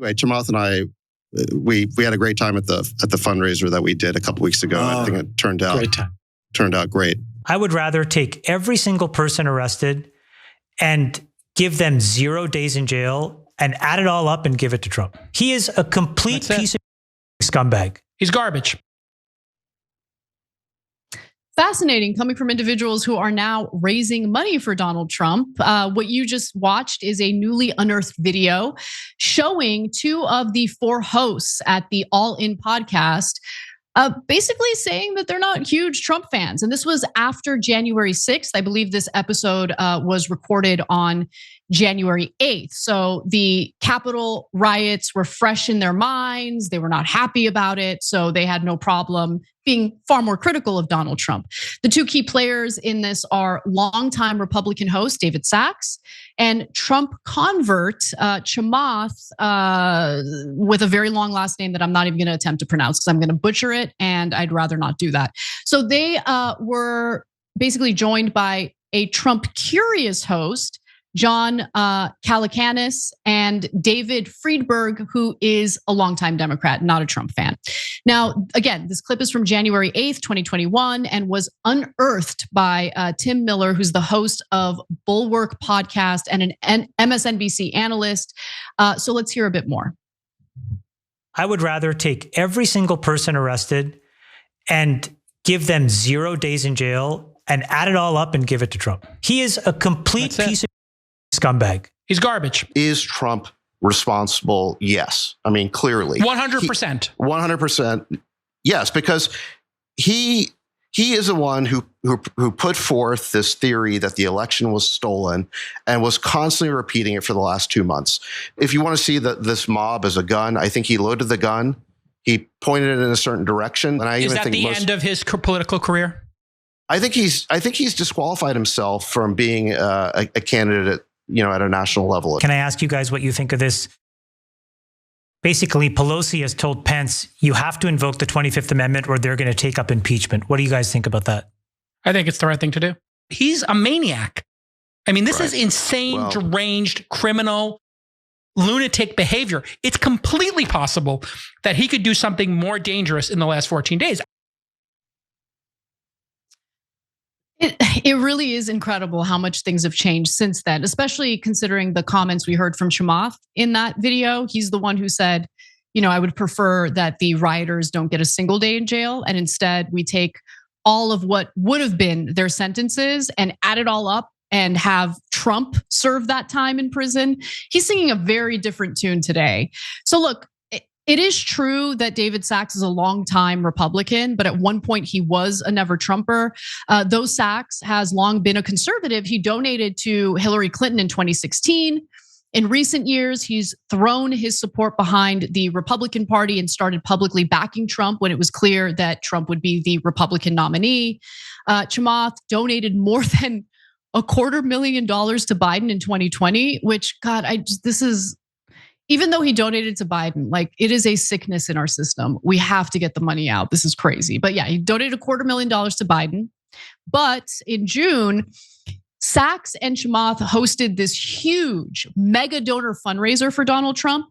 Anyway, Chamath and I, we had a great time at the fundraiser that we did a couple weeks ago. I think it turned out great. I would rather take every single person arrested and give them 0 days in jail and add it all up and give it to Trump. He is a complete piece of scumbag. He's garbage. Fascinating, coming from individuals who are now raising money for Donald Trump. What you just watched is a newly unearthed video showing 2 of the 4 hosts at the All In podcast basically saying that they're not huge Trump fans. And this was after January 6th. I believe this episode was recorded on January 8th. So the Capitol riots were fresh in their minds. They were not happy about it. So they had no problem being far more critical of Donald Trump. The 2 key players in this are longtime Republican host David Sacks and Trump convert Chamath with a very long last name that I'm not even going to attempt to pronounce because I'm going to butcher it and I'd rather not do that. So they were basically joined by a Trump curious host, John Calacanis, and David Friedberg, who is a longtime Democrat, not a Trump fan. Now, again, this clip is from January 8th, 2021, and was unearthed by Tim Miller, who's the host of Bulwark podcast and an MSNBC analyst. So let's hear a bit more. I would rather take every single person arrested and give them 0 days in jail and add it all up and give it to Trump. He is a complete piece of scumbag. He's garbage. Is Trump responsible? Yes. I mean, clearly. 100%. 100%. Yes, because he is the one who put forth this theory that the election was stolen and was constantly repeating it for the last 2 months. If you want to see this mob as a gun, I think he loaded the gun. He pointed it in a certain direction. And is that the end of his political career? I think he's disqualified himself from being a candidate at a national level. Can I ask you guys what you think of this? Basically, Pelosi has told Pence, you have to invoke the 25th Amendment or they're going to take up impeachment. What do you guys think about that? I think it's the right thing to do. He's a maniac. I mean, this is insane, deranged, criminal, lunatic behavior. It's completely possible that he could do something more dangerous in the last 14 days. It really is incredible how much things have changed since then, especially considering the comments we heard from Chamath in that video. He's the one who said, I would prefer that the rioters don't get a single day in jail. And instead we take all of what would have been their sentences and add it all up and have Trump serve that time in prison. He's singing a very different tune today. So look, it is true that David Sacks is a longtime Republican, but at one point he was a never Trumper. Though Sacks has long been a conservative, he donated to Hillary Clinton in 2016. In recent years, he's thrown his support behind the Republican Party and started publicly backing Trump when it was clear that Trump would be the Republican nominee. Chamath donated more than $250,000 to Biden in 2020, which, God, this is, even though he donated to Biden, like, it is a sickness in our system. We have to get the money out. This is crazy. But yeah, he donated $250,000 to Biden. But in June, Sacks and Chamath hosted this huge mega donor fundraiser for Donald Trump,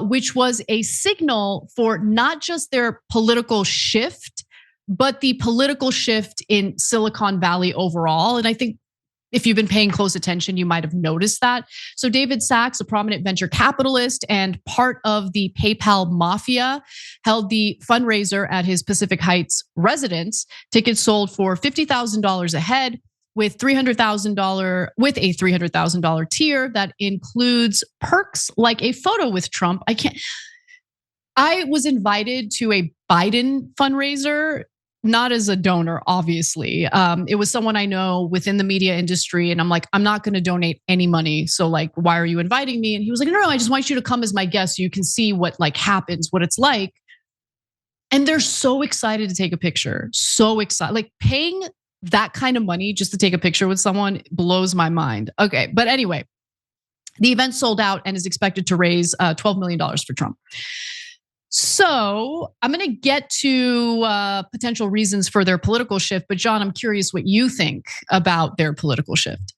which was a signal for not just their political shift, but the political shift in Silicon Valley overall. And I think if you've been paying close attention, you might have noticed that. So David Sacks, a prominent venture capitalist and part of the PayPal mafia, held the fundraiser at his Pacific Heights residence. Tickets sold for $50,000 a head with a $300,000 tier that includes perks like a photo with Trump. I was invited to a Biden fundraiser, not as a donor, obviously. It was someone I know within the media industry, and I'm like, I'm not going to donate any money. So like, why are you inviting me? And he was like, no, I just want you to come as my guest so you can see what like happens, what it's like. And they're so excited to take a picture, so excited. Like, paying that kind of money just to take a picture with someone blows my mind. Okay, but anyway, the event sold out and is expected to raise $12 million for Trump. So I'm going to get to potential reasons for their political shift. But John, I'm curious what you think about their political shift.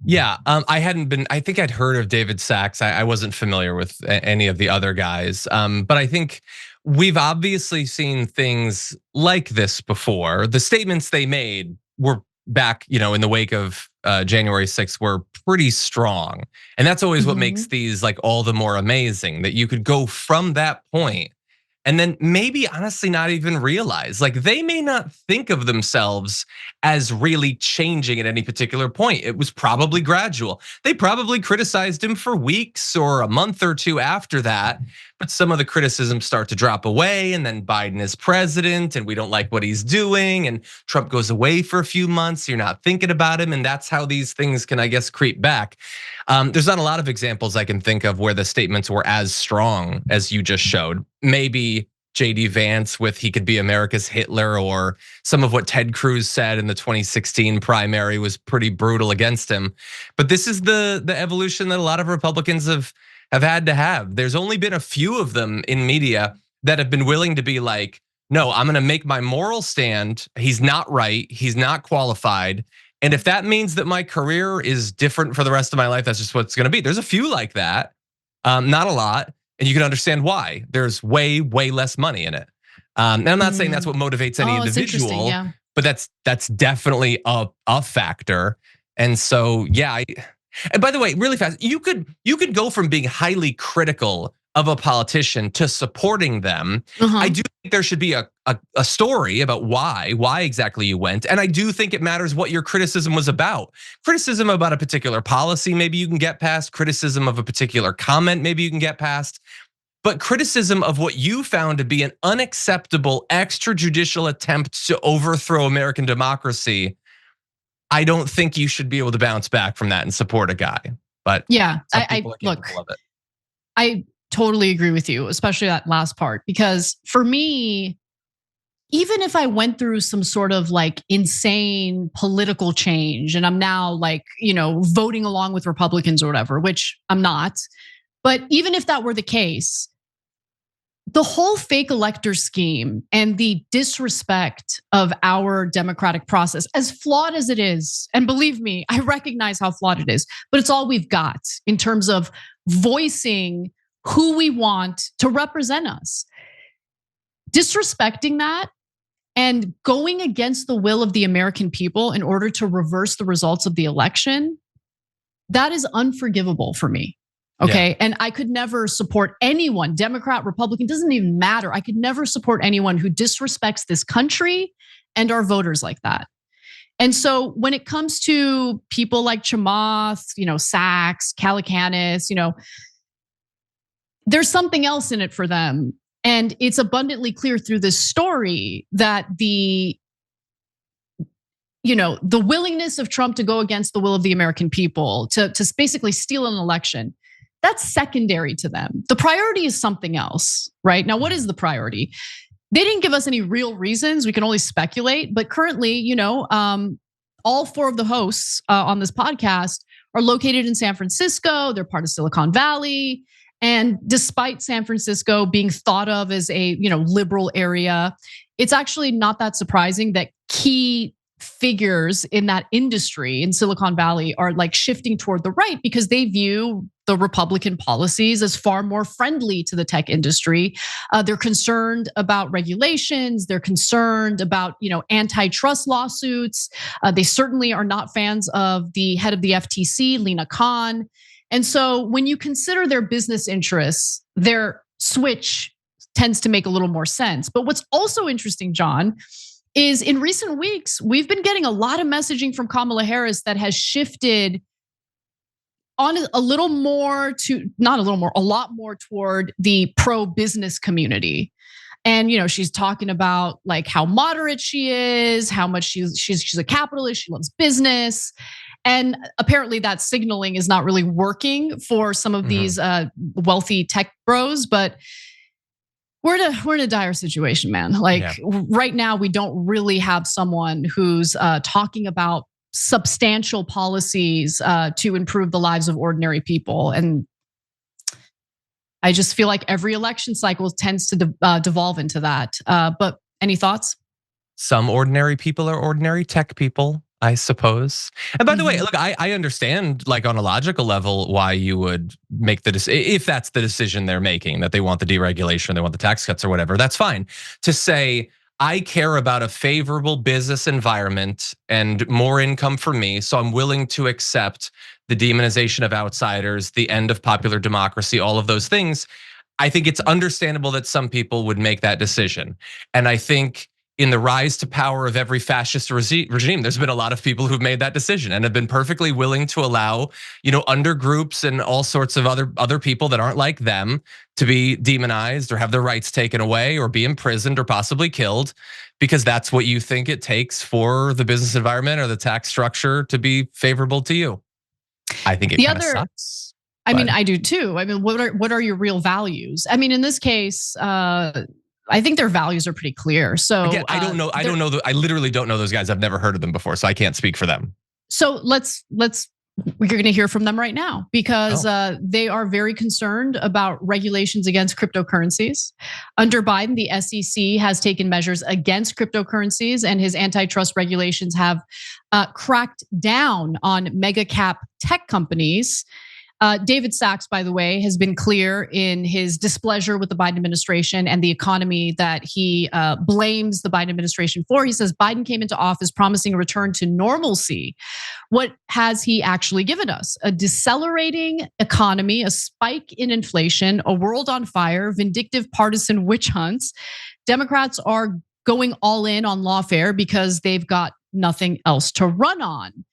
Yeah, I think I'd heard of David Sachs. I wasn't familiar with any of the other guys. But I think we've obviously seen things like this before. The statements they made were back, in the wake of January 6th were pretty strong. And that's always what makes these like all the more amazing, that you could go from that point and then maybe honestly not even realize, like they may not think of themselves as really changing at any particular point. It was probably gradual. They probably criticized him for weeks or a month or two after that, but some of the criticisms start to drop away, and then Biden is president and we don't like what he's doing, and Trump goes away for a few months, you're not thinking about him, and that's how these things can, I guess, creep back. There's not a lot of examples I can think of where the statements were as strong as you just showed. Maybe JD Vance with he could be America's Hitler, or some of what Ted Cruz said in the 2016 primary was pretty brutal against him. But this is the evolution that a lot of Republicans have had to have. There's only been a few of them in media that have been willing to be like, no, I'm gonna make my moral stand. He's not right, he's not qualified. And if that means that my career is different for the rest of my life, that's just what it's gonna be. There's a few like that, not a lot. And you can understand why. There's way less money in it. And I'm not saying that's what motivates any individual, yeah. But that's definitely a factor. And so, yeah. And by the way, really fast, you could go from being highly critical of a politician to supporting them. I do think there should be a story about why exactly you went. And I do think it matters what your criticism was about. Criticism about a particular policy, maybe you can get past. Criticism of a particular comment, maybe you can get past. But criticism of what you found to be an unacceptable extrajudicial attempt to overthrow American democracy, I don't think you should be able to bounce back from that and support a guy. But yeah, I look, I totally agree with you, especially that last part, because for me, even if I went through some sort of like insane political change and I'm now like, voting along with Republicans or whatever, which I'm not, but even if that were the case, the whole fake elector scheme and the disrespect of our democratic process, as flawed as it is, and believe me, I recognize how flawed it is, but it's all we've got in terms of voicing who we want to represent us. Disrespecting that and going against the will of the American people in order to reverse the results of the election, that is unforgivable for me. Okay. Yeah. And I could never support anyone, Democrat, Republican, doesn't even matter. I could never support anyone who disrespects this country and our voters like that. And so when it comes to people like Chamath, Sachs, Calacanis, there's something else in it for them. And it's abundantly clear through this story that the willingness of Trump to go against the will of the American people, to basically steal an election, that's secondary to them. The priority is something else, right? Now, what is the priority? They didn't give us any real reasons. We can only speculate. But currently, all four of the hosts on this podcast are located in San Francisco. They're part of Silicon Valley. And despite San Francisco being thought of as a liberal area, it's actually not that surprising that key figures in that industry in Silicon Valley are like shifting toward the right because they view the Republican policies as far more friendly to the tech industry. They're concerned about regulations. They're concerned about antitrust lawsuits. They certainly are not fans of the head of the FTC, Lina Khan. And so when you consider their business interests, their switch tends to make a little more sense. But what's also interesting, John, is in recent weeks, we've been getting a lot of messaging from Kamala Harris that has shifted on a lot more toward the pro-business community. And she's talking about like how moderate she is, how much she's a capitalist, she loves business. And apparently that signaling is not really working for some of these wealthy tech bros, but we're in a dire situation, man. Right now, we don't really have someone who's talking about substantial policies to improve the lives of ordinary people. And I just feel like every election cycle tends to devolve into that. But any thoughts? Some ordinary people are ordinary tech people. I suppose. And by the way, look, I understand, like, on a logical level, why you would make the decision, if that's the decision they're making, that they want the deregulation, they want the tax cuts or whatever, that's fine. To say, I care about a favorable business environment and more income for me, so I'm willing to accept the demonization of outsiders, the end of popular democracy, all of those things. I think it's understandable that some people would make that decision. And I think in the rise to power of every fascist regime, there's been a lot of people who've made that decision and have been perfectly willing to allow, undergroups and all sorts of other people that aren't like them to be demonized or have their rights taken away or be imprisoned or possibly killed, because that's what you think it takes for the business environment or the tax structure to be favorable to you. I think it kind of sucks. I mean, I do too. I mean, what are your real values? I mean, in this case, I think their values are pretty clear. So again, I don't know. I literally don't know those guys. I've never heard of them before, so I can't speak for them. So we're going to hear from them right now, because they are very concerned about regulations against cryptocurrencies. Under Biden, the SEC has taken measures against cryptocurrencies, and his antitrust regulations have cracked down on mega cap tech companies. David Sachs, by the way, has been clear in his displeasure with the Biden administration and the economy that he blames the Biden administration for. He says Biden came into office promising a return to normalcy. What has he actually given us? A decelerating economy, a spike in inflation, a world on fire, vindictive partisan witch hunts. Democrats are going all in on lawfare because they've got nothing else to run on.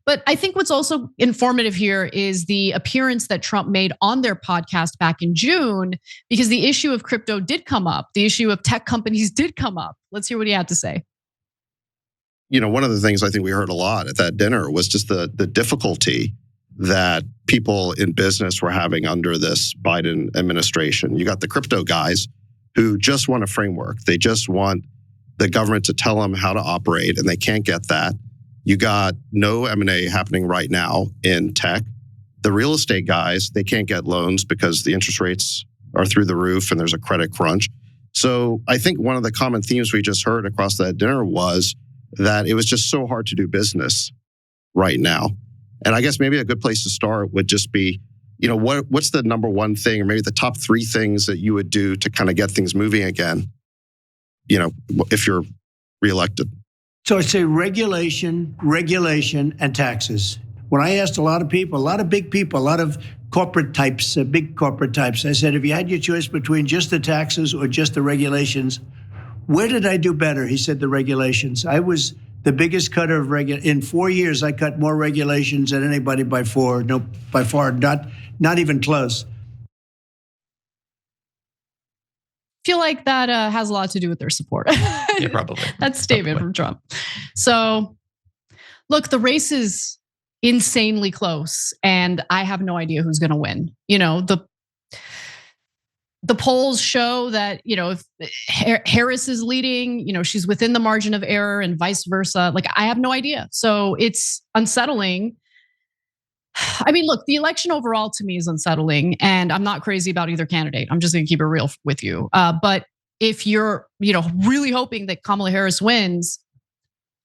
But I think what's also informative here is the appearance that Trump made on their podcast back in June, because the issue of crypto did come up. The issue of tech companies did come up. Let's hear what he had to say. One of the things I think we heard a lot at that dinner was just the difficulty that people in business were having under this Biden administration. You got the crypto guys who just want a framework. They just want the government to tell them how to operate, and they can't get that. You got no M&A happening right now in tech. The real estate guys, they can't get loans because the interest rates are through the roof and there's a credit crunch. So I think one of the common themes we just heard across that dinner was that it was just so hard to do business right now. And I guess maybe a good place to start would just be, what's the number one thing, or maybe the top three things that you would do to kind of get things moving again, if you're reelected? So I'd say regulation, and taxes. When I asked a lot of people, a lot of big people, a lot of corporate types, big corporate types, I said, if you had your choice between just the taxes or just the regulations, where did I do better? He said the regulations. I was the biggest cutter of in 4 years, I cut more regulations than anybody by far, not even close. Feel like that has a lot to do with their support. Yeah, probably. That statement from Trump. So, look, the race is insanely close, and I have no idea who's going to win. The polls show that if Harris is leading, she's within the margin of error, and vice versa. Like, I have no idea. So it's unsettling. I mean, look, the election overall to me is unsettling, and I'm not crazy about either candidate. I'm just going to keep it real with you. But if you're, really hoping that Kamala Harris wins,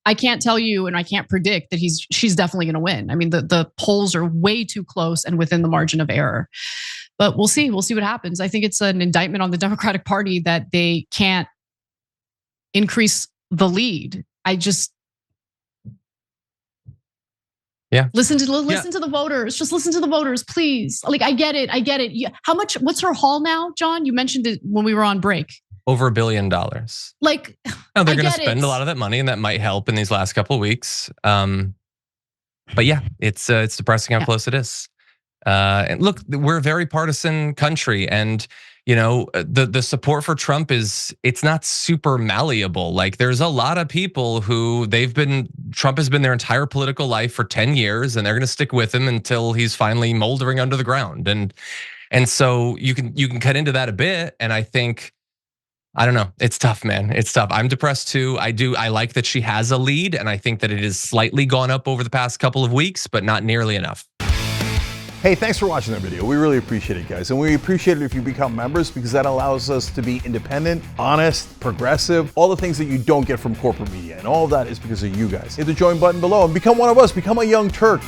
I can't tell you, and I can't predict that she's definitely going to win. I mean, the polls are way too close and within the margin of error. But we'll see. We'll see what happens. I think it's an indictment on the Democratic Party that they can't increase the lead. Yeah. Listen to the voters. Just listen to the voters, please. Like, I get it. How much? What's her haul now, John? You mentioned it when we were on break. Over $1 billion. Like, no, they're going to spend a lot of that money, and that might help in these last couple of weeks. But yeah, it's depressing how close it is. And look, we're a very partisan country, and the support for Trump it's not super malleable. Like, there's a lot of people who Trump has been their entire political life for 10 years, and they're going to stick with him until he's finally moldering under the ground. And so you can cut into that a bit. And I think, I don't know, it's tough, man. It's tough. I'm depressed too. I like that she has a lead, and I think that it has slightly gone up over the past couple of weeks, but not nearly enough. Hey, thanks for watching that video. We really appreciate it, guys. And we appreciate it if you become members, because that allows us to be independent, honest, progressive, all the things that you don't get from corporate media. And all of that is because of you guys. Hit the join button below and become one of us. Become a young Turk.